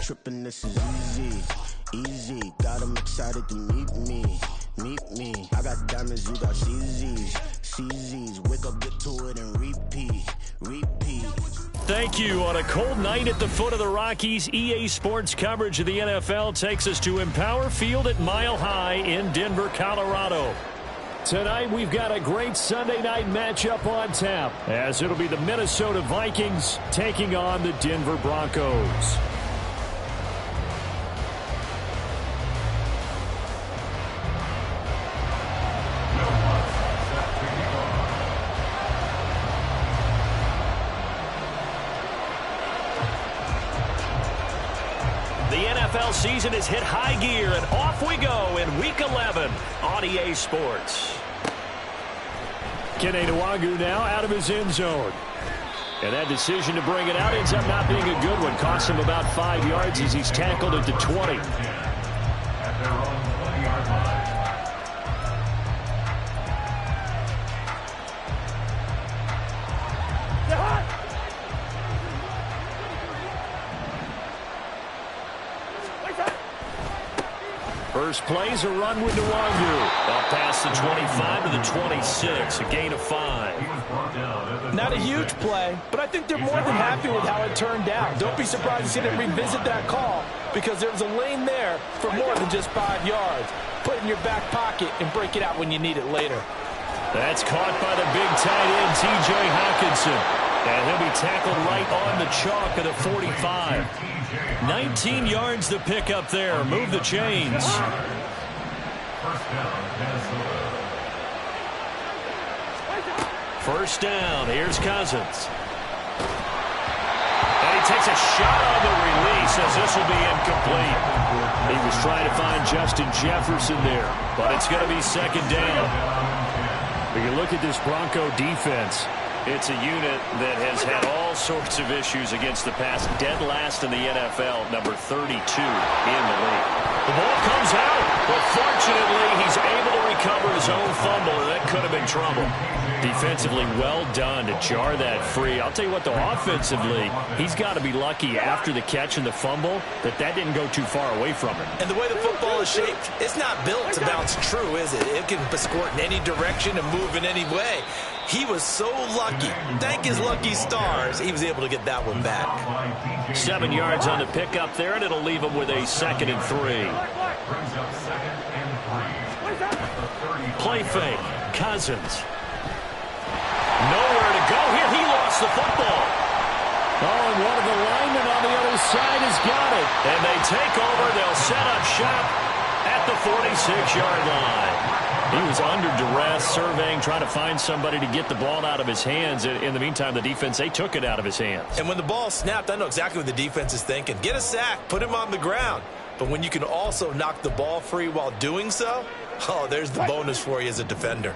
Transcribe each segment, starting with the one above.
tripping, this is easy, easy. Got them excited to meet me. I got diamonds, you got CZs. Wake up, get to it, and repeat. Thank you. On a cold night at the foot of the Rockies, EA Sports coverage of the NFL takes us to Empower Field at Mile High in Denver, Colorado. Tonight, we've got a great Sunday night matchup on tap, as it'll be the Minnesota Vikings taking on the Denver Broncos. Season has hit high gear, and off we go in Week 11 on EA Sports. Kene Nwangwu now out of his end zone. And that decision to bring it out ends up not being a good one. Costs him about 5 yards as he's tackled at the 20. First play's a run with Nwangwu. Up past the 25 to the 26, a gain of 5. Not a huge play, but I think they're more than happy with how it turned out. Don't be surprised to see them revisit that call, because there's a lane there for more than just 5 yards. Put it in your back pocket and break it out when you need it later. That's caught by the big tight end, T.J. Hockenson. And he'll be tackled right on the chalk of the 45. 19 yards to pick up there. Move the chains. First down. Here's Cousins. And he takes a shot on the release as this will be incomplete. He was trying to find Justin Jefferson there, but it's going to be second down. We can look at this Bronco defense. It's a unit that has had all sorts of issues against the pass. Dead last in the NFL, number 32 in the league. The ball comes out, but fortunately he's able to recover his own fumble, and that could have been trouble. Defensively, well done to jar that free. I'll tell you what, though, offensively, he's got to be lucky after the catch and the fumble that didn't go too far away from him. And the way the football is shaped, it's not built to bounce true, is it? It can squirt in any direction and move in any way. He was so lucky. Thank his lucky stars, he was able to get that one back. 7 yards on the pickup there, and it'll leave him with a 2nd and 3. Play fake. Cousins. Nowhere to go here. He lost the football. Oh, and one of the linemen on the other side has got it. And they take over. They'll set up shop at the 46-yard line. He was under duress, surveying, trying to find somebody to get the ball out of his hands. In the meantime, the defense, they took it out of his hands. And when the ball snapped, I know exactly what the defense is thinking. Get a sack, put him on the ground. But when you can also knock the ball free while doing so, oh, there's the bonus for you as a defender.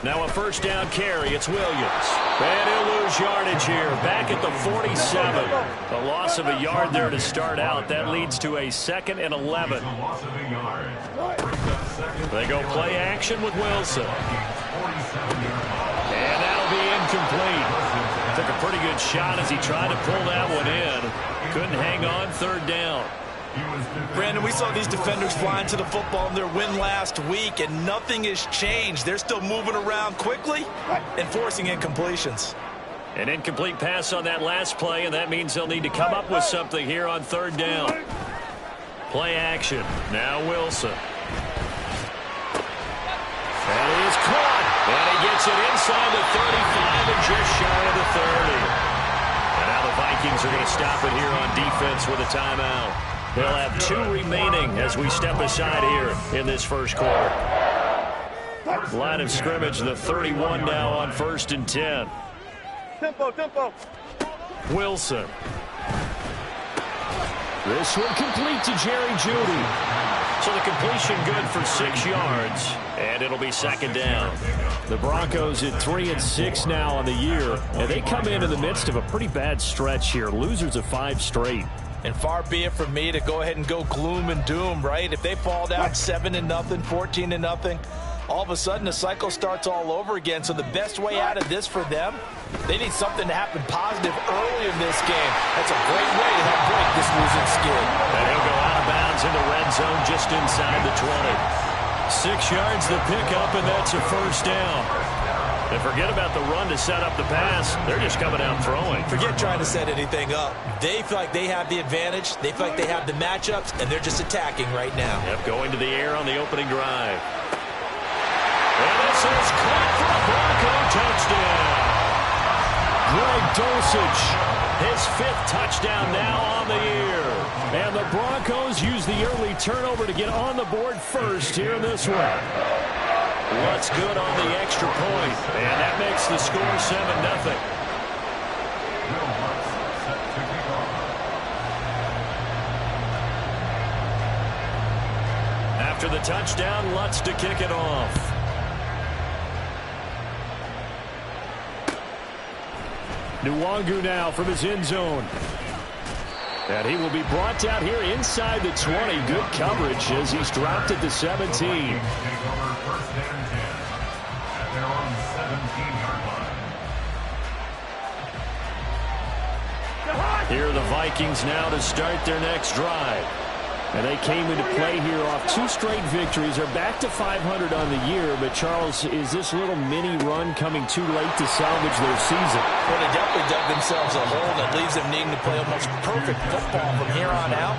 Now a first down carry. It's Williams. And he'll lose yardage here. Back at the 47. A loss of a yard there to start out. That leads to a 2nd and 11. They go play action with Wilson. And that'll be incomplete. Took a pretty good shot as he tried to pull that one in. Couldn't hang on, 3rd down. Brandon, we saw these defenders flying to the football in their win last week, and nothing has changed. They're still moving around quickly and forcing incompletions. An incomplete pass on that last play, and that means they'll need to come up with something here on 3rd down. Play action. Now Wilson. And he is caught. And he gets it inside the 35 and just shy of the 30. And now the Vikings are going to stop it here on defense with a timeout. They'll have 2 remaining as we step aside here in this first quarter. Line of scrimmage, the 31 now on 1st and 10. Tempo. Wilson. This one complete to Jerry Jeudy. So the completion good for 6 yards, and it'll be 2nd down. The Broncos at 3-6 now on the year, and they come in the midst of a pretty bad stretch here. Losers of 5 straight. And far be it from me to go ahead and go gloom and doom, right? If they fall down 7-0, 14-0, all of a sudden the cycle starts all over again. So the best way out of this for them, they need something to happen positive early in this game. That's a great way to help break this losing skid. And he'll go out of bounds in the red zone just inside the 20. 6 yards the pickup, and that's a first down. And forget about the run to set up the pass. They're just coming out throwing. Forget trying to set anything up. They feel like they have the advantage. They feel like they have the matchups, and they're just attacking right now. Yep, going to the air on the opening drive. And this is caught for a Bronco touchdown. Greg Dulcich, his 5th touchdown now on the year. And the Broncos use the early turnover to get on the board first here in this one. What's good on the extra point? And that makes the score 7-0. After the touchdown, Lutz to kick it off. Nwangu now from his end zone. And he will be brought down here inside the 20. Good coverage as he's dropped at the 17. Here are the Vikings now to start their next drive. And they came into play here off 2 straight victories. They're back to 500 on the year. But, Charles, is this little mini run coming too late to salvage their season? Well, they definitely dug themselves a hole that leaves them needing to play almost perfect football from here on out.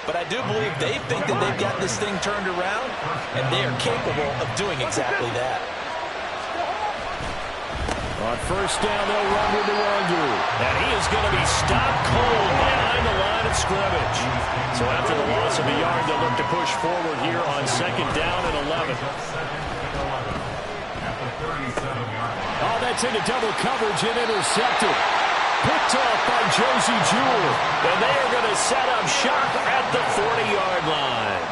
But I do believe they think that they've got this thing turned around, and they are capable of doing exactly that. On first down, they'll run with Nwangu. And he is going to be stopped cold behind the line of scrimmage. So after the loss of a yard, they'll look to push forward here on 2nd down and 11. Oh, that's into double coverage and intercepted. Picked off by Josie Jewell. And they are going to set up shop at the 40-yard line.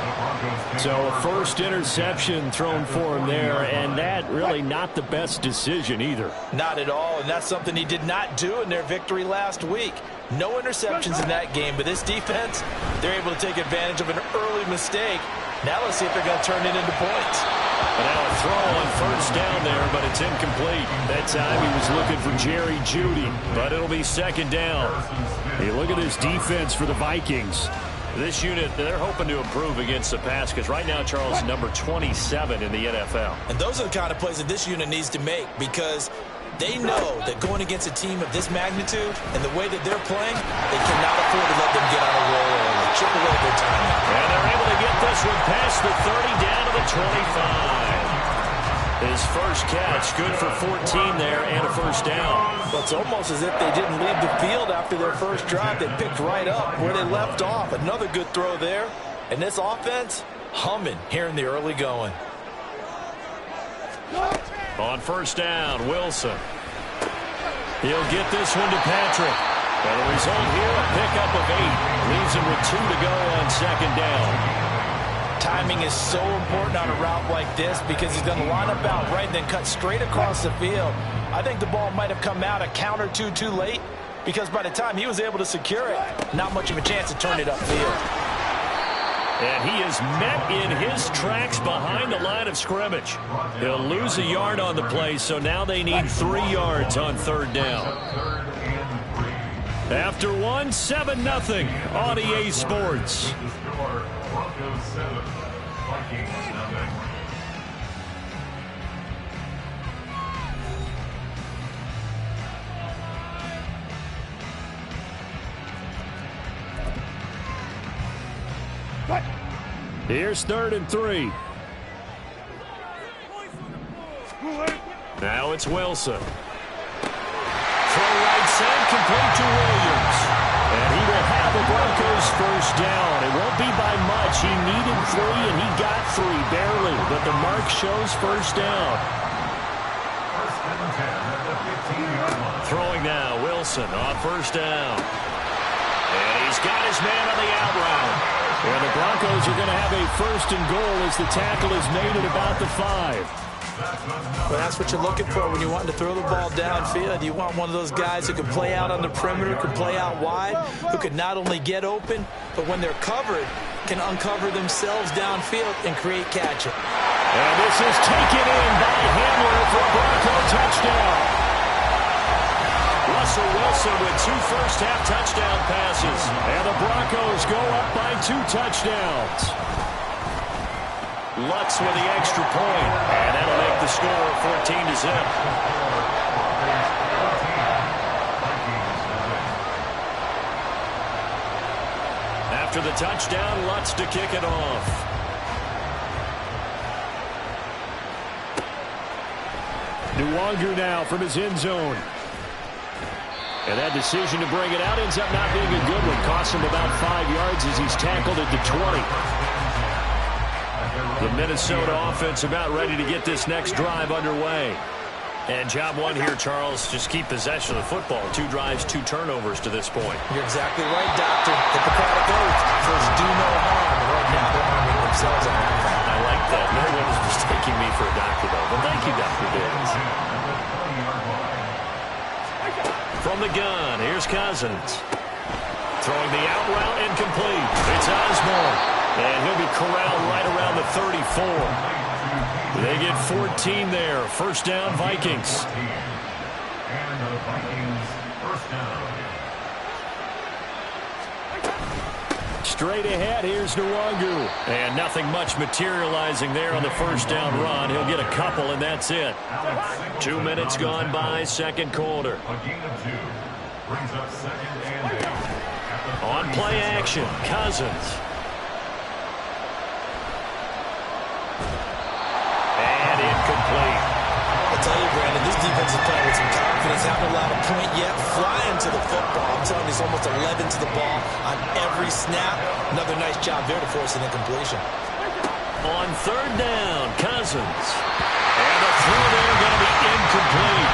So a first interception thrown for him there, and that really not the best decision either. Not at all, and that's something he did not do in their victory last week. No interceptions in that game, but this defense, they're able to take advantage of an early mistake. Now let's see if they're going to turn it into points. And now a throw on first down there, but it's incomplete. That time he was looking for Jerry Jeudy, but it'll be 2nd down. Hey, look at this defense for the Vikings. This unit, they're hoping to improve against the pass because right now, Charles, number 27 in the NFL. And those are the kind of plays that this unit needs to make because they know that going against a team of this magnitude and the way that they're playing, they cannot afford to let them get on a roll or chip away their time. And they're able to get this one past the 30 down to the 25. His first catch, good for 14 there and a first down. Well, it's almost as if they didn't leave the field after their first drive. They picked right up where they left off. Another good throw there. And this offense, humming here in the early going. On first down, Wilson. He'll get this one to Patrick. And the result here, a pickup of 8. Leaves him with 2 to go on 2nd down. Timing is so important on a route like this because he's going to line up out right and then cut straight across the field. I think the ball might have come out a count or two too late because by the time he was able to secure it, not much of a chance to turn it upfield. And he is met in his tracks behind the line of scrimmage. He'll lose a yard on the play, so now they need 3 yards on 3rd down. After 1, 7-0 on EA Sports. Here's 3rd and 3. Now it's Wilson. Throw right side, complete to Williams. And he will have the Broncos first down. It won't be by much. He needed 3, and he got 3, barely. But the mark shows first down. Throwing now, Wilson on first down. And he's got his man on the out route. And the Broncos are going to have a 1st and goal as the tackle is made at about the 5. Well, that's what you're looking for when you're wanting to throw the ball downfield. You want one of those guys who can play out on the perimeter, can play out wide, who can not only get open, but when they're covered, can uncover themselves downfield and create catching. And this is taken in by Hamler for a Bronco touchdown. Russell Wilson with 2 first-half touchdown passes. And the Broncos go up by 2 touchdowns. Lutz with the extra point. And that'll make the score 14-0. After the touchdown, Lutz to kick it off. Nwangu now from his end zone. And that decision to bring it out ends up not being a good one. Costs him about 5 yards as he's tackled at the 20. The Minnesota offense about ready to get this next drive underway. And job one here, Charles, just keep possession of the football. 2 drives, 2 turnovers to this point. You're exactly right, Doctor. Hippocratic oath. First, do no harm. And right now, they're harming themselves on that. I like that. No one is mistaking me for a doctor, though. But thank you, Dr. Diggs. From the gun, here's Cousins. Throwing the out route incomplete. It's Osborne. And he'll be corralled right around the 34. They get 14 there. First down, Vikings. And the Vikings first down. Straight ahead, here's Nwangu. And nothing much materializing there on the first down run. He'll get a couple, and that's it. 2 minutes gone by, second quarter. A gain of 2 brings up second and 8. On play action, Cousins. And incomplete. I'll tell you, Brandon, this defense is playing with some confidence. Haven't allowed a point yet. Flying to the football. I'm telling you, it's almost 11 to the ball on every snap. Another nice job there to force an incompletion. On third down, Cousins. And the throw there going to be incomplete.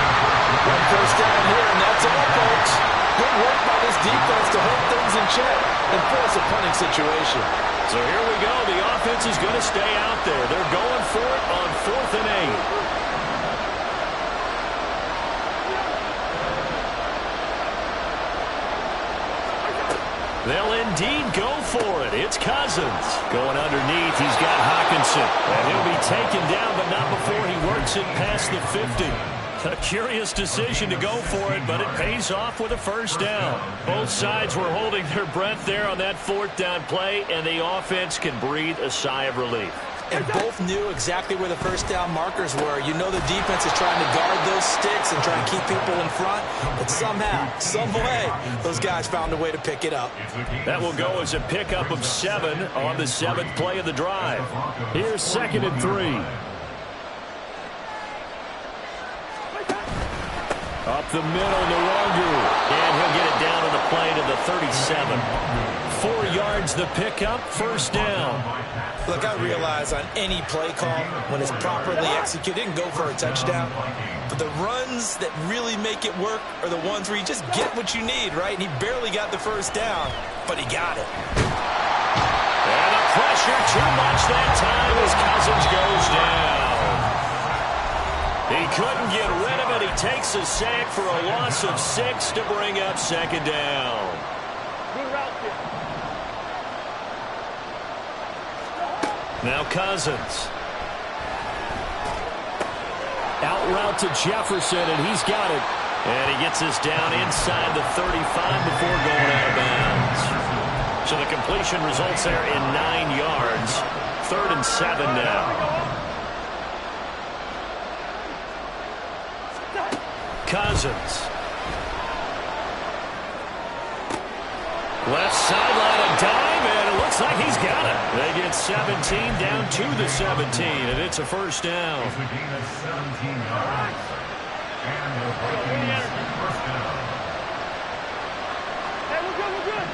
One first down here, and that's all, folks. Good work by this defense to hold things in check and force a punting situation. So here we go. The offense is going to stay out there. They're going for it on 4th and 8. They'll indeed go for it. It's Cousins. Going underneath, he's got Hockenson. And he'll be taken down, but not before he works it past the 50. A curious decision to go for it, but it pays off with a first down. Both sides were holding their breath there on that 4th down play, and the offense can breathe a sigh of relief. And both knew exactly where the first down markers were. You know the defense is trying to guard those sticks and try to keep people in front. But somehow, some way, those guys found a way to pick it up. That will go as a pickup of 7 on the 7th play of the drive. Here's 2nd and 3. Up the middle, Nwangu. And he'll get it down on the play to the 37. 4 yards the pickup, first down. Look, I realize on any play call, when it's properly executed, it can go for a touchdown. But the runs that really make it work are the ones where you just get what you need, right? And he barely got the first down, but he got it. And the pressure too much that time as Cousins goes down. He couldn't get rid of it. He takes a sack for a loss of 6 to bring up second down. Good route there. Now Cousins. Out route to Jefferson, and he's got it. And he gets this down inside the 35 before going out of bounds. So the completion results there in 9 yards. 3rd and 7 now. Cousins. Left sideline, a dive, and it looks like he's got it. They get 17 down to the 17, and it's a first down. It's a gain of 17 yards. And the Vikings first down. Hey, we're good.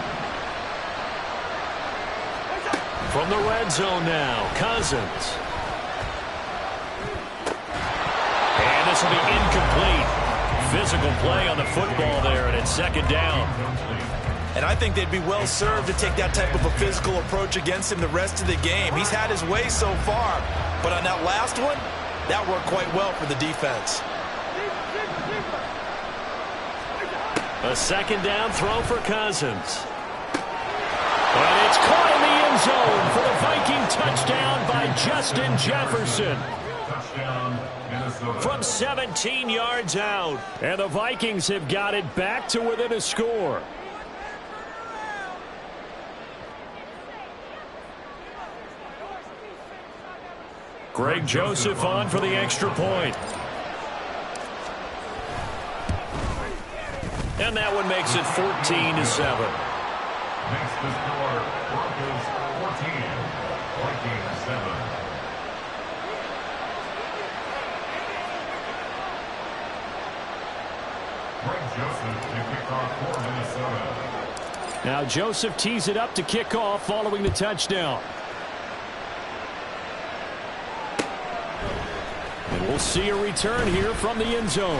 From the red zone now, Cousins. And this will be incomplete. Physical play on the football there, and it's second down. And I think they'd be well served to take that type of a physical approach against him the rest of the game. He's had his way so far, but on that last one, That worked quite well for the defense. A second down throw for Cousins. And it's caught in the end zone for the Viking touchdown by Justin Jefferson. Touchdown, Minnesota. From 17 yards out. And the Vikings have got it back to within a score. Greg Joseph on for the extra point. And that one makes it 14-7. Makes the score Broncos 14, Vikings 7. Greg Joseph to kick off for Minnesota. Now Joseph tees it up to kick off following the touchdown. And we'll see a return here from the end zone.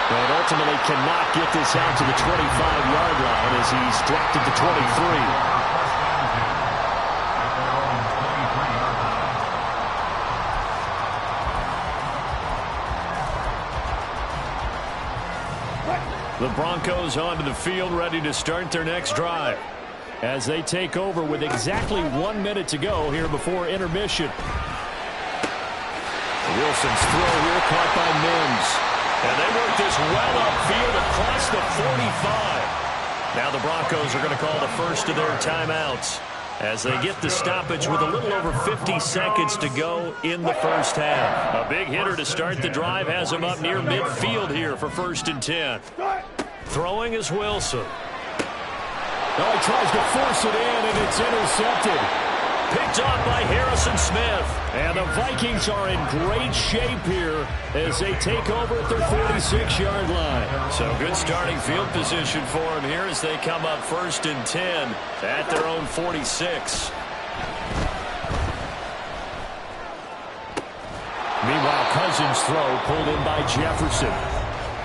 But ultimately cannot get this out to the 25-yard line as he's dropped at the 23. The Broncos onto the field ready to start their next drive as they take over with exactly 1 minute to go here before intermission. Wilson's throw here caught by Mims. And they work this well upfield across the 45. Now the Broncos are going to call the first of their timeouts as they get the stoppage with a little over 50 seconds to go in the first half. A big hitter to start the drive has him up near midfield here for 1st and 10. Throwing is Wilson. Now he tries to force it in, and it's intercepted. Picked off by Harrison Smith. And the Vikings are in great shape here as they take over at their 46-yard line. So good starting field position for them here as they come up 1st and 10 at their own 46. Meanwhile, Cousins' throw pulled in by Jefferson.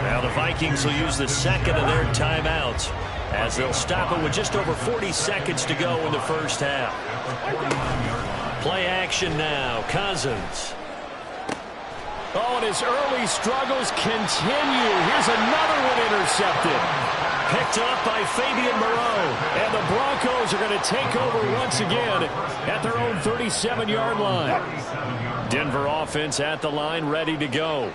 Now the Vikings will use the second of their timeouts as they'll stop it with just over 40 seconds to go in the first half. Play action now. Cousins. Oh, and his early struggles continue. Here's another one intercepted. Picked up by Fabian Moreau. And the Broncos are going to take over once again at their own 37-yard line. Denver offense at the line ready to go.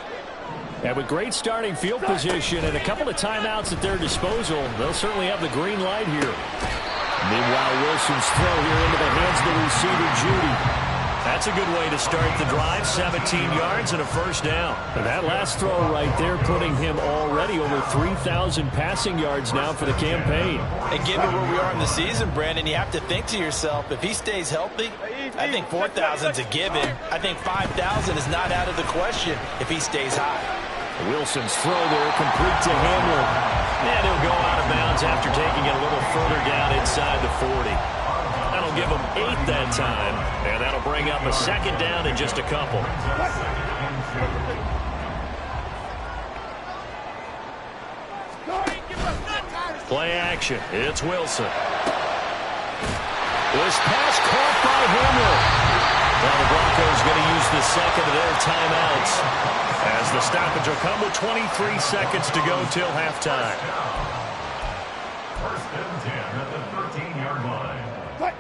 And with great starting field position and a couple of timeouts at their disposal, they'll certainly have the green light here. Meanwhile, Wilson's throw here into the hands of the receiver, Judy. That's a good way to start the drive. 17 yards and a first down. And that last throw right there putting him already over 3,000 passing yards now for the campaign. And given where we are in the season, Brandon, you have to think to yourself, if he stays healthy, I think 4,000's a given. I think 5,000 is not out of the question if he stays high. Wilson's throw there complete to Hamlin. And he'll go out of bounds after taking it a little further down inside the 40. That'll give him 8 that time, and that'll bring up a second down in just a couple. Play action. It's Wilson. This pass caught by Hamlin. Now the Broncos going to use the second of their timeouts as the stoppage will come with 23 seconds to go till halftime. 1st and 10 at the 13-yard line.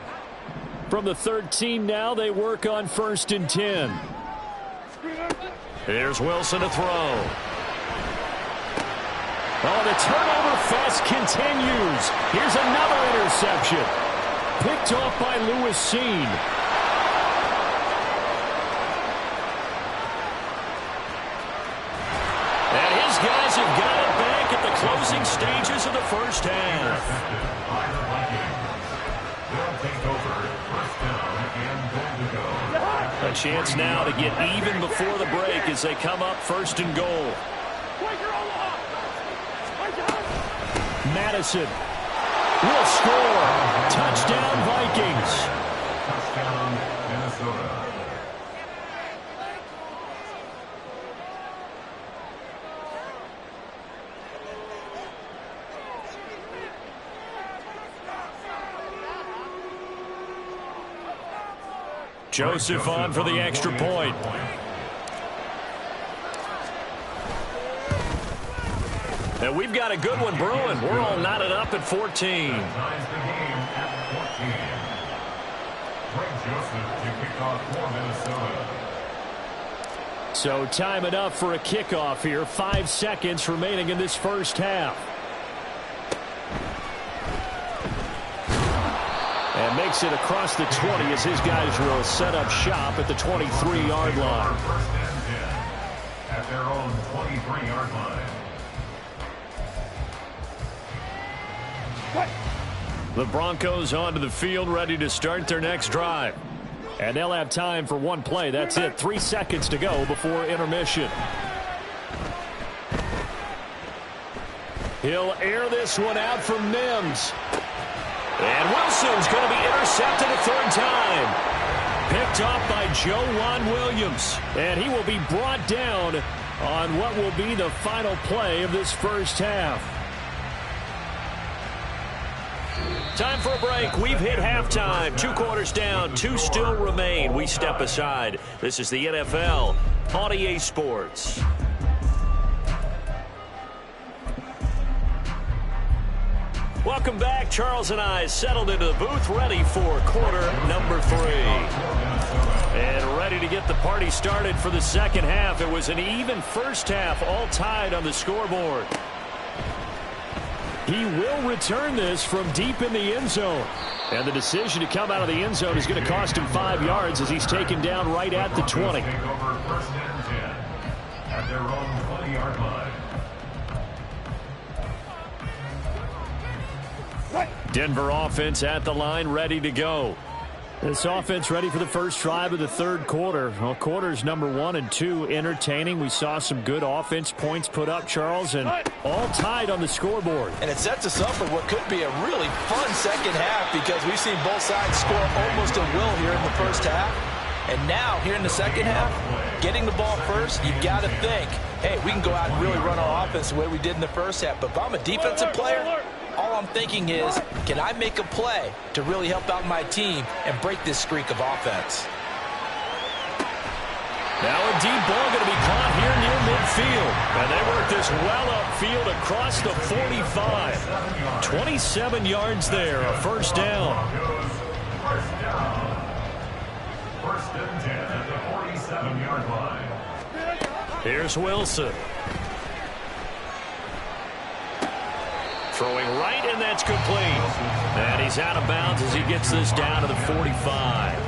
From the 13 now, they work on 1st and 10. Here's Wilson to throw. Oh, the turnover fest continues. Here's another interception. Picked off by Lewis Seen. And his guys have got it back at the closing stages of the first half. A chance now to get even before the break as they come up 1st and goal. Madison will score. Touchdown, Vikings. Touchdown, Minnesota. Joseph on for the extra point. And we've got a good one brewing. We're all knotted up at 14. Ties the game at 14. Greg Joseph to kick off for Minnesota. So time it up for a kickoff here. 5 seconds remaining in this first half. And makes it across the 20 as his guys will set up shop at the 23-yard line. First and 10 at their own 23-yard line. The Broncos onto the field, ready to start their next drive. And they'll have time for one play. That's it. 3 seconds to go before intermission. He'll air this one out for Mims. And Wilson's going to be intercepted a third time. Picked off by Joejuan Williams. And he will be brought down on what will be the final play of this first half. Time for a break. We've hit halftime. 2 quarters down. 2 still remain. We step aside. This is the NFL on EA Sports. Welcome back. Charles and I settled into the booth, ready for quarter number 3. And ready to get the party started for the second half. It was an even first half, all tied on the scoreboard. He will return this from deep in the end zone. And the decision to come out of the end zone is going to cost him 5 yards as he's taken down right at the 20. Take over first and 10 at their own 20-yard line. Denver offense at the line, ready to go. This offense ready for the first drive of the third quarter. Well, quarters number 1 and 2 entertaining. We saw some good offense points put up, Charles, and all tied on the scoreboard. And it sets us up for what could be a really fun second half because we've seen both sides score almost at will here in the first half. And now, here in the second half, getting the ball first, you've got to think, hey, we can go out and really run our offense the way we did in the first half. But if I'm a defensive player, all I'm thinking is, can I make a play to really help out my team and break this streak of offense? Now a deep ball going to be caught here near midfield. And they work this well upfield across the 45. 27 yards there, a first down. First and 10 at the 47-yard line. Here's Wilson. Throwing right, and that's complete. And he's out of bounds as he gets this down to the 45.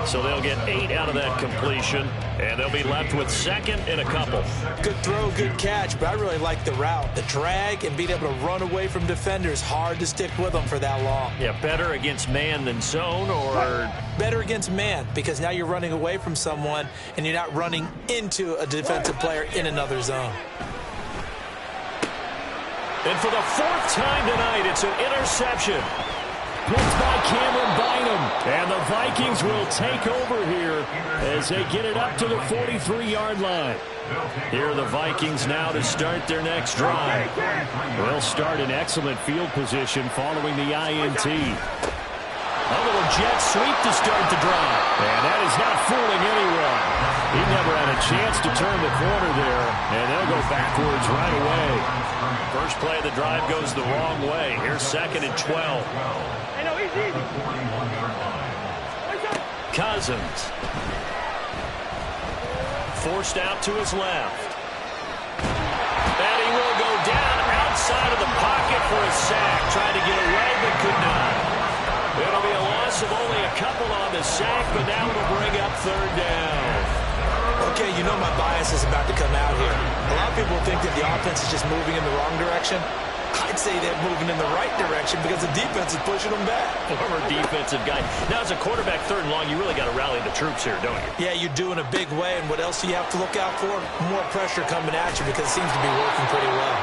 So they'll get 8 out of that completion, and they'll be left with second and a couple. Good throw, good catch, but I really like the route. The drag and being able to run away from defenders, hard to stick with them for that long. Yeah, better against man than zone, or? Better against man, because now you're running away from someone, and you're not running into a defensive player in another zone. And for the 4th time tonight, it's an interception. Picked by Cameron Bynum. And the Vikings will take over here as they get it up to the 43-yard line. Here are the Vikings now to start their next drive. They'll start in excellent field position following the INT. A little jet sweep to start the drive. And that is not fooling anyone. He never had a chance to turn the corner there, and they'll go backwards right away. First play of the drive goes the wrong way. Here's second and 12. Cousins. Forced out to his left. And he will go down outside of the pocket for a sack. Trying to get away, but could not. It'll be a loss of only a couple on the sack, but now it'll bring up third down. Okay, you know my bias is about to come out here. A lot of people think that the offense is just moving in the wrong direction. I'd say they're moving in the right direction because the defense is pushing them back. Former defensive guy. Now, as a quarterback, third and long, you really got to rally the troops here, don't you? Yeah, you do in a big way. And what else do you have to look out for? More pressure coming at you because it seems to be working pretty well.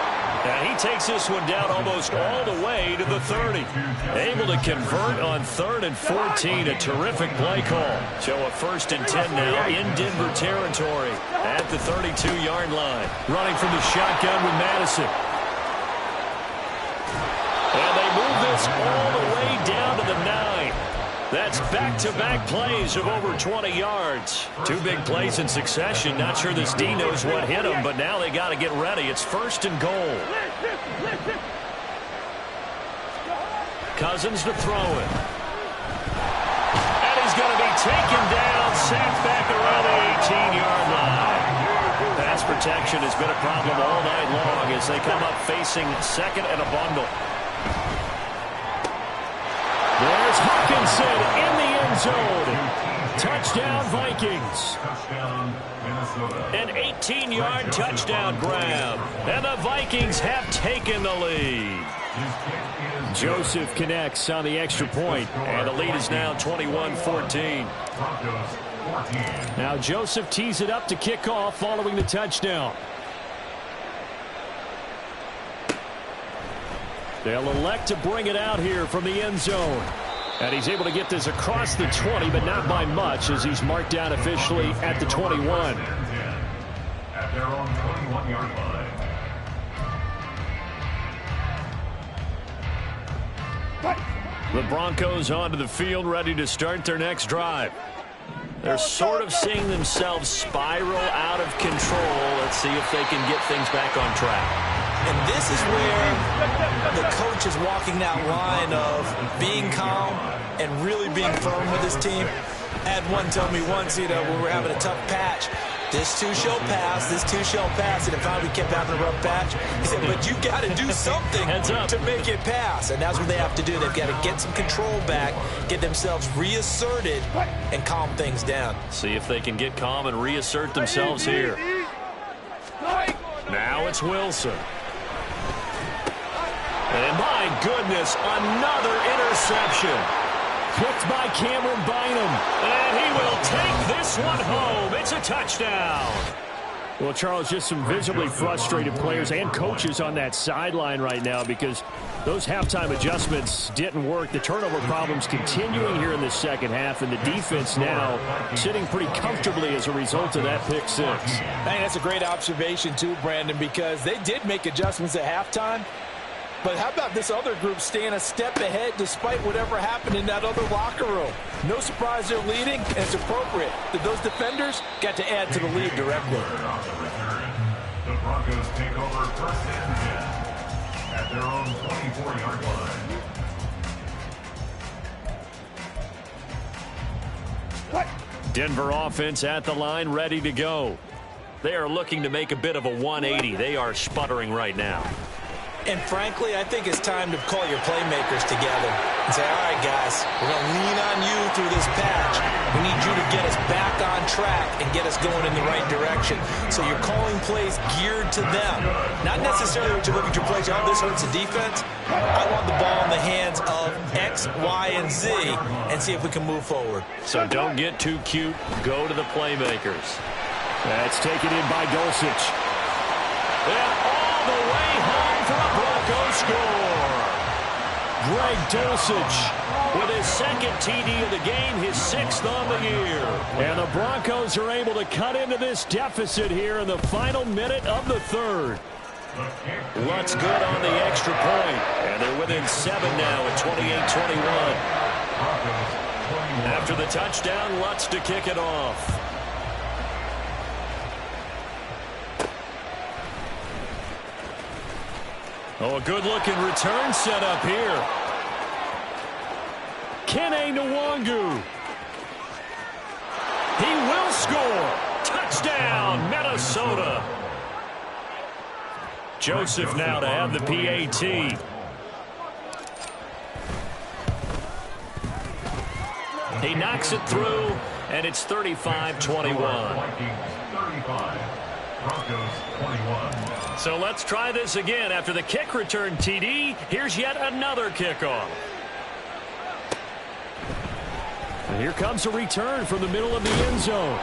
And he takes this one down almost all the way to the 30. Able to convert on 3rd and 14. A terrific play call. So a 1st and 10 now in Denver territory at the 32-yard line. Running from the shotgun with Madison. And they move this all the way down to the 9. That's back-to-back plays of over 20 yards. 2 big plays in succession. Not sure this D knows what hit him, but now they got to get ready. It's 1st and goal. Listen. Cousins to throw it. And he's going to be taken down, sacked back around the 18-yard line. Pass protection has been a problem all night long as they come up facing second and a bundle. There's Hawkinson in the end zone. Touchdown, Vikings. Touchdown, Minnesota. An 18-yard touchdown grab. And the Vikings have taken the lead. Joseph connects on the extra point, and the lead is now 21-14. Now Joseph tees it up to kick off following the touchdown. They'll elect to bring it out here from the end zone. And he's able to get this across the 20, but not by much as he's marked down officially at the 21. At their own 21-yard line. The Broncos onto the field ready to start their next drive. They're sort of seeing themselves spiral out of control. Let's see if they can get things back on track. And this is where the coach is walking that line of being calm and really being firm with his team. I had one tell me once, when we're having a tough patch, this too shall pass, this too shall pass, and if we kept having a rough patch, he said, but you got to do something to make it pass, and that's what they have to do. They've got to get some control back, get themselves reasserted, and calm things down. See if they can get calm and reassert themselves here. Now it's Wilson. And my goodness, another interception. Picked by Cameron Bynum. And he will take this one home. It's a touchdown. Well, Charles, just some visibly frustrated players and coaches on that sideline right now because those halftime adjustments didn't work. The turnover problems continuing here in the second half, and the defense now sitting pretty comfortably as a result of that pick six. I think that's a great observation too, Brandon, because they did make adjustments at halftime. But how about this other group staying a step ahead despite whatever happened in that other locker room? No surprise they're leading, and it's appropriate that those defenders got to add to the lead directly. The Broncos take over first and 10 at their own 24-yard line. Denver offense at the line, ready to go. They are looking to make a bit of a 180. They are sputtering right now. And frankly, I think it's time to call your playmakers together and say, all right, guys, we're going to lean on you through this patch. We need you to get us back on track and get us going in the right direction. So you're calling plays geared to them. Not necessarily what you look at your plays, oh, this hurts the defense. I want the ball in the hands of X, Y, and Z and see if we can move forward. So don't get too cute. Go to the playmakers. That's taken in by Dulcich. And all the way home for a Bronco score. Greg Dulcich with his second TD of the game, his sixth on the year. And the Broncos are able to cut into this deficit here in the final minute of the third. Lutz good on the extra point. And they're within 7 now at 28-21. After the touchdown, Lutz to kick it off. Oh, a good-looking return set up here. Kene Nwangu. He will score. Touchdown, Minnesota. Joseph now to have the PAT. He knocks it through, and it's 35-21. 35. Broncos 21. So let's try this again. After the kick return TD, here's yet another kickoff. And here comes a return from the middle of the end zone.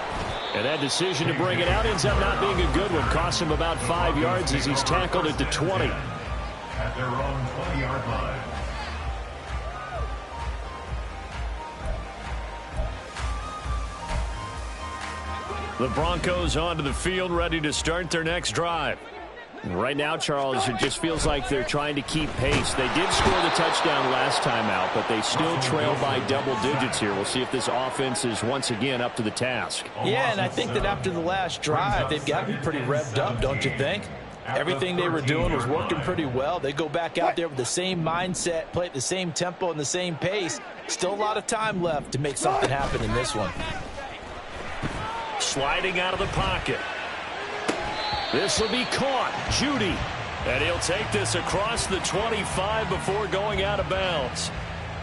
And that decision to bring it out ends up not being a good one. Costs him about 5 yards as he's tackled at the 20. At their own 20-yard line. The Broncos onto the field, ready to start their next drive. Right now, Charles, it just feels like they're trying to keep pace. They did score the touchdown last time out, but they still trail by double digits here. We'll see if this offense is once again up to the task. Yeah, and I think that after the last drive, they've got to be pretty revved up, don't you think? Everything they were doing was working pretty well. They go back out there with the same mindset, play at the same tempo and the same pace. Still a lot of time left to make something happen in this one. Sliding out of the pocket. This will be caught. Judy. And he'll take this across the 25 before going out of bounds.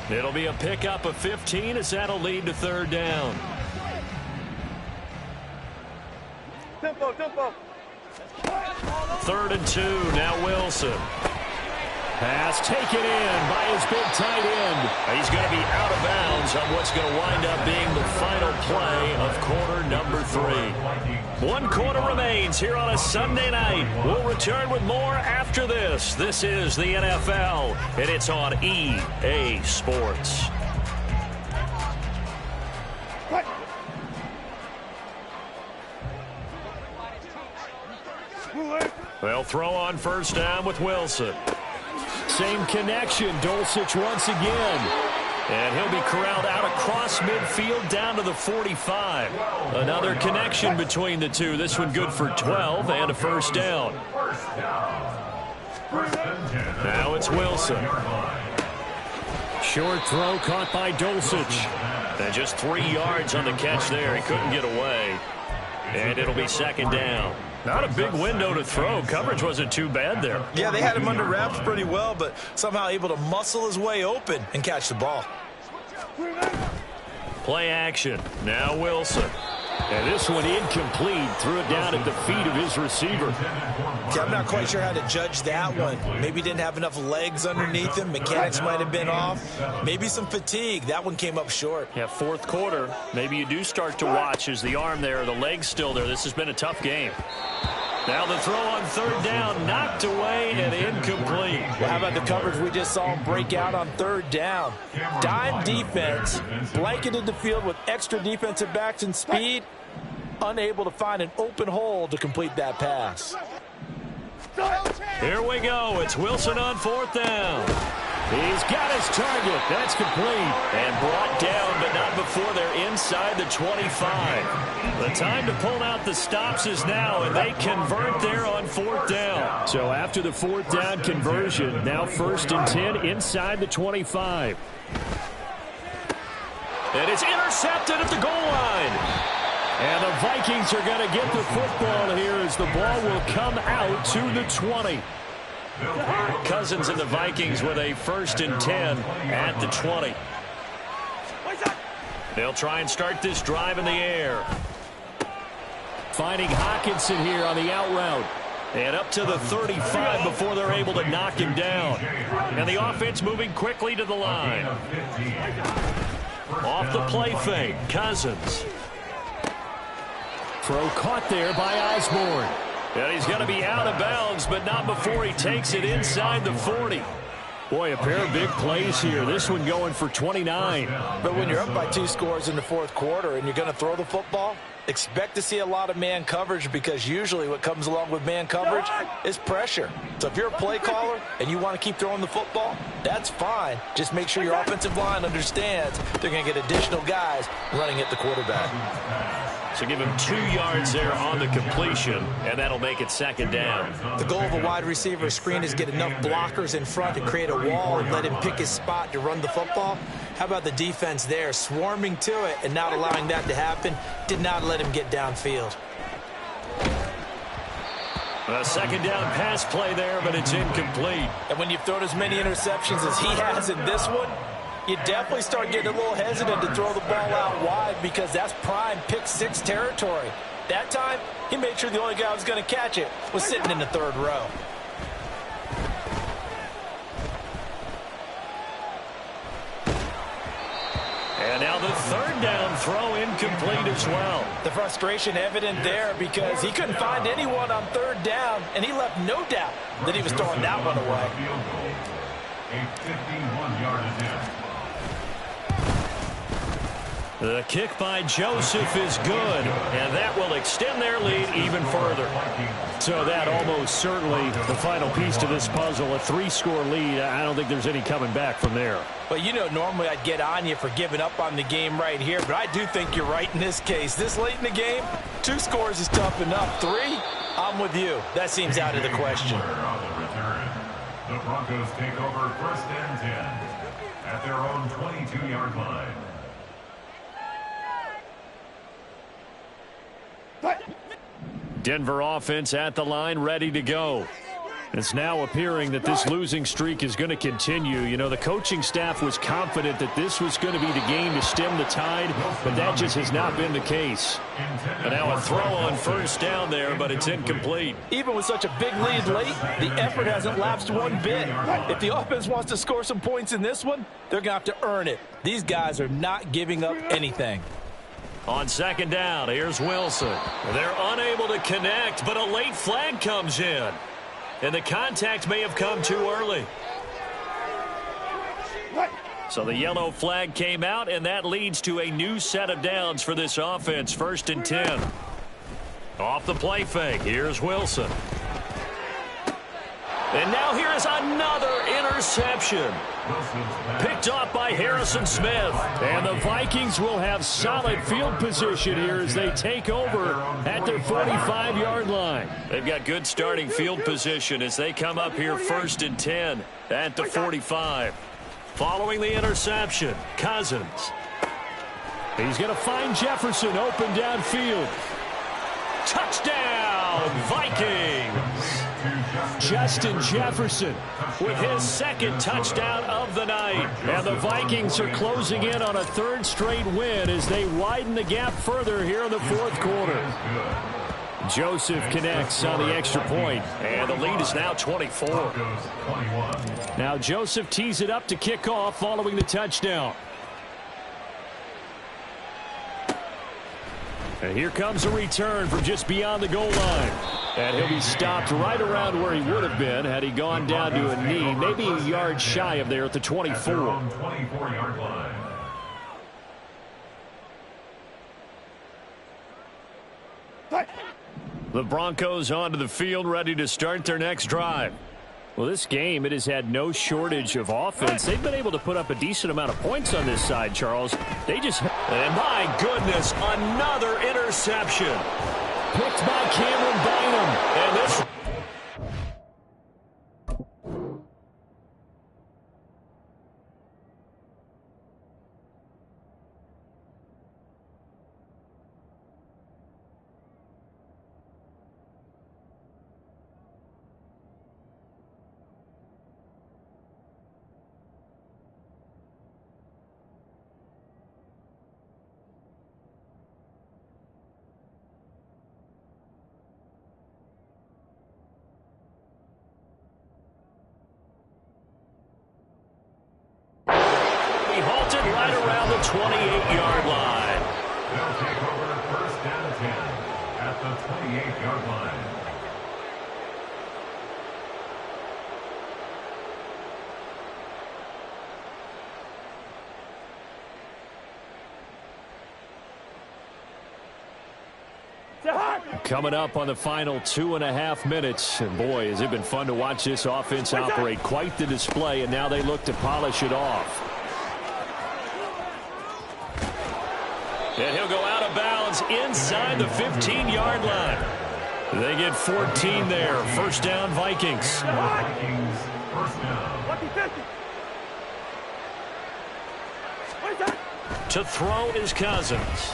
It'll be a pickup of 15 as that'll lead to third down. Tempo, tempo. 3rd and 2. Now Wilson. Pass taken in by his big tight end. He's going to be out of bounds on what's going to wind up being the final play of quarter number 3. 1 quarter remains here on a Sunday night. We'll return with more after this. This is the NFL, and it's on EA Sports. They'll throw on first down with Wilson. Same connection, Dulcich once again. And he'll be corralled out across midfield down to the 45. Another connection between the two. This one good for 12 and a first down. Now it's Wilson. Short throw caught by Dulcich. And just 3 yards on the catch there. He couldn't get away. And it'll be second down. Not a big window to throw. Coverage wasn't too bad there. Yeah, they had him under wraps pretty well, but somehow able to muscle his way open and catch the ball. Play action. Now Wilson. And this one incomplete. Threw it down at the feet of his receiver. Yeah, I'm not quite sure how to judge that one. Maybe didn't have enough legs underneath him. Mechanics might have been off. Maybe some fatigue. That one came up short. Yeah, 4th quarter. Maybe you do start to watch as the arm there, the leg's still there. This has been a tough game. Now the throw on third down, knocked away and incomplete. Well, how about the coverage we just saw him break out on third down? Dime defense, blanketed the field with extra defensive backs and speed, unable to find an open hole to complete that pass. Here we go. It's Wilson on 4th down. He's got his target. That's complete. And brought down, but not before they're inside the 25. The time to pull out the stops is now, and they convert there on 4th down. So after the 4th down conversion, now 1st and 10 inside the 25. And it's intercepted at the goal line. And the Vikings are going to get the football here as the ball will come out to the 20. Cousins and the Vikings with a 1st and 10 at the 20. They'll try and start this drive in the air. Finding Hockenson here on the out route. And up to the 35 before they're able to knock him down. And the offense moving quickly to the line. Off the play fake, Cousins. Throw caught there by Osborne. And he's going to be out of bounds, but not before he takes it inside the 40. Boy, a pair of big plays here. This one going for 29. But when you're up by 2 scores in the 4th quarter and you're going to throw the football, expect to see a lot of man coverage, because usually what comes along with man coverage is pressure. So if you're a play caller and you want to keep throwing the football, that's fine. Just make sure your offensive line understands they're going to get additional guys running at the quarterback. So give him 2 yards there on the completion, and that'll make it second down. The goal of a wide receiver screen is get enough blockers in front to create a wall and let him pick his spot to run the football. How about the defense there, swarming to it and not allowing that to happen? Did not let him get downfield. A second down pass play there, but it's incomplete. And when you've thrown as many interceptions as he has in this one, you definitely start getting a little hesitant to throw the ball out wide, because that's prime pick 6 territory. That time, he made sure the only guy who was going to catch it was sitting in the 3rd row. And now the 3rd down throw incomplete as well. The frustration evident there, because he couldn't find anyone on 3rd down, and he left no doubt that he was throwing that one away. A 51-yard attempt. The kick by Joseph is good, and that will extend their lead even further. So that almost certainly the final piece to this puzzle, a 3-score lead. I don't think there's any coming back from there. Well, you know, normally I'd get on you for giving up on the game right here, but I do think you're right in this case. This late in the game, 2 scores is tough enough. 3, I'm with you. That seems out of the question. On the return, the Broncos take over 1st and 10 at their own 22-yard line. Denver offense at the line, ready to go. It's now appearing that this losing streak is going to continue. You know, the coaching staff was confident that this was going to be the game to stem the tide, but that just has not been the case. And now a throw on 1st down there, but it's incomplete. Even with such a big lead late, the effort hasn't lapsed one bit. If the offense wants to score some points in this one, they're going to have to earn it. These guys are not giving up anything. On 2nd down, here's Wilson. They're unable to connect, but a late flag comes in. And the contact may have come too early. So the yellow flag came out, and that leads to a new set of downs for this offense. 1st and 10. Off the play fake, here's Wilson. And now here is another interception. Picked off by Harrison Smith. And the Vikings will have solid field position here as they take over at their 45-yard line. They've got good starting field position as they come up here 1st and 10 at the 45. Following the interception, Cousins. He's going to find Jefferson open downfield. Touchdown, Vikings! Justin Jefferson with his 2nd touchdown of the night. And the Vikings are closing in on a 3rd straight win as they widen the gap further here in the 4th quarter. Joseph connects on the extra point, and the lead is now 24. Now Joseph tees it up to kick off following the touchdown. And here comes a return from just beyond the goal line. And he'll be stopped right around where he would have been had he gone down to a knee, maybe a yard shy of there at the 24. 24-yard line. The Broncos onto the field, ready to start their next drive. Well, this game, it has had no shortage of offense. They've been able to put up a decent amount of points on this side, Charles. And my goodness, another interception. Picked by Cameron Bynum. And this... right around the 28-yard line. They'll take over 1st and 10 at the 28-yard line. Coming up on the final 2.5 minutes. And boy, has it been fun to watch this offense operate. Quite the display, and now they look to polish it off. And he'll go out of bounds inside the 15-yard line. They get 14 there. 1st down, Vikings. Vikings, 1st down. To throw is Cousins.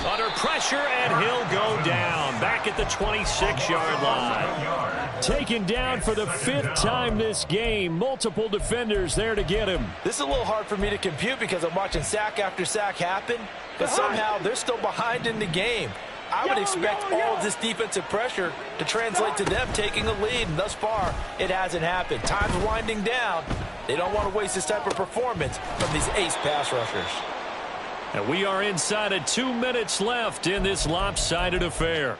Under pressure, and he'll go down. Back at the 26-yard line. Taken down for the 5th time this game. Multiple defenders there to get him. This is a little hard for me to compute because I'm watching sack after sack happen, but somehow they're still behind in the game. I would expect all of this defensive pressure to translate to them taking a lead, and thus far, it hasn't happened. Time's winding down. They don't want to waste this type of performance from these ace pass rushers. And we are inside of 2 minutes left in this lopsided affair.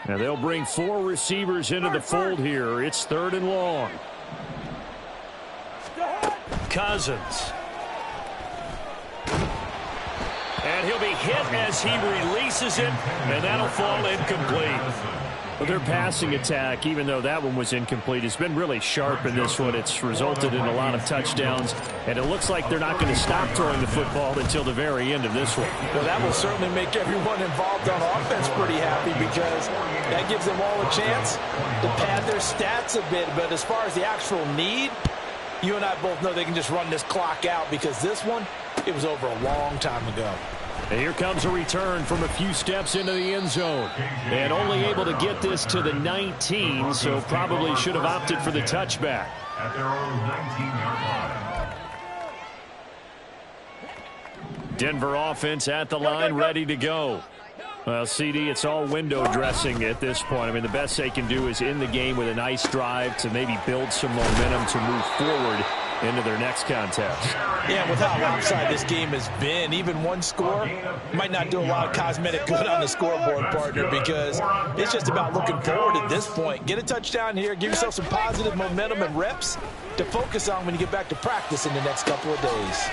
And they'll bring 4 receivers into the fold here. It's 3rd and long. Cousins. And he'll be hit as he releases it, and that'll fall incomplete. Well, their passing attack, even though that one was incomplete, has been really sharp in this one. It's resulted in a lot of touchdowns, and it looks like they're not going to stop throwing the football until the very end of this one. Well, that will certainly make everyone involved on offense pretty happy because that gives them all a chance to pad their stats a bit. But as far as the actual need, you and I both know they can just run this clock out because this one, it was over a long time ago. And here comes a return from a few steps into the end zone. And only able to get this to the 19, so probably should have opted for the touchback. At their own 19-yard line. Denver offense at the line, ready to go. Well, CD, it's all window dressing at this point. I mean, the best they can do is end the game with a nice drive to maybe build some momentum to move forward into their next contest. Yeah, with how lopsided this game has been, even one score might not do a lot of cosmetic good on the scoreboard, partner, because it's just about looking forward at this point. Get a touchdown here, give yourself some positive momentum and reps to focus on when you get back to practice in the next couple of days.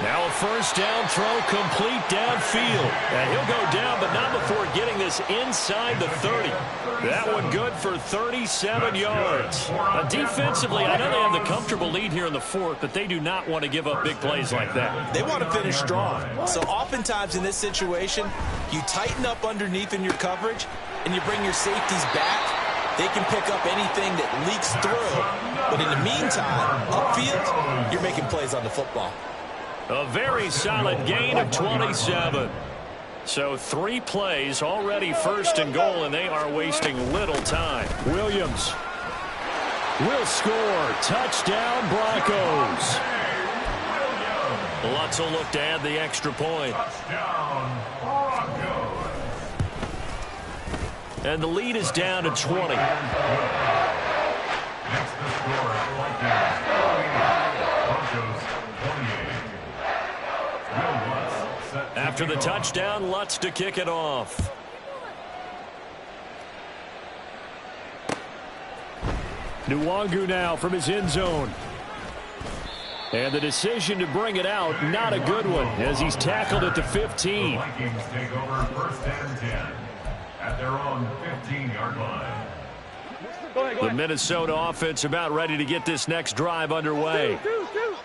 Now a first down throw complete downfield. And he'll go down, but not before getting this inside the 30. That one good for 37 yards. Defensively, I know they have the comfortable lead here in the fourth, but they do not want to give up big plays like that. They want to finish strong. So oftentimes in this situation, you tighten up underneath in your coverage, and you bring your safeties back. They can pick up anything that leaks through. But in the meantime, upfield, you're making plays on the football. A very solid gain of 27. So 3 plays already first and goal, and they are wasting little time. Williams will score. Touchdown, Broncos. Lutz will look to add the extra point. Touchdown, Broncos. And the lead is down to 20. Next to score at Broncos 28. After the touchdown, Lutz to kick it off. Nwangu now from his end zone. And the decision to bring it out, not a good one, as he's tackled at the 15. The Vikings take over first and 10 at their own 15-yard line. The Minnesota offense about ready to get this next drive underway.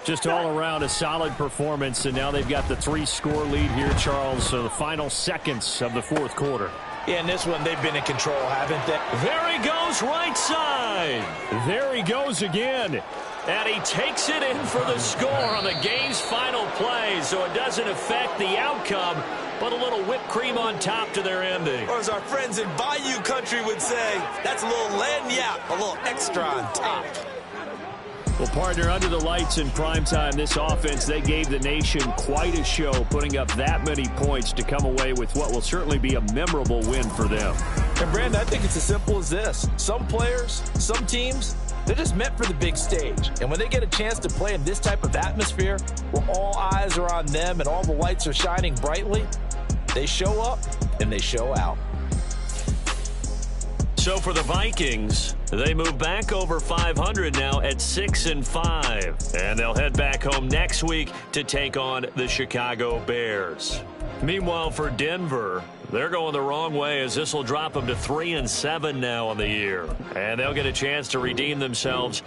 Just all around a solid performance, and now they've got the 3-score lead here, Charles, so the final seconds of the fourth quarter. Yeah, in this one, they've been in control, haven't they? There he goes, right side. There he goes again. And he takes it in for the score on the game's final play, so it doesn't affect the outcome, but a little whipped cream on top to their ending. Or as our friends in Bayou Country would say, that's a little lagniappe, a little extra on top. Well, partner, under the lights in primetime, this offense, they gave the nation quite a show, putting up that many points to come away with what will certainly be a memorable win for them. And, Brandon, I think it's as simple as this. Some players, some teams, they're just meant for the big stage. And when they get a chance to play in this type of atmosphere, where all eyes are on them and all the lights are shining brightly, they show up and they show out. So for the Vikings, they move back over 500 now at 6-5. And they'll head back home next week to take on the Chicago Bears. Meanwhile, for Denver, they're going the wrong way as this will drop them to 3-7 now on the year. And they'll get a chance to redeem themselves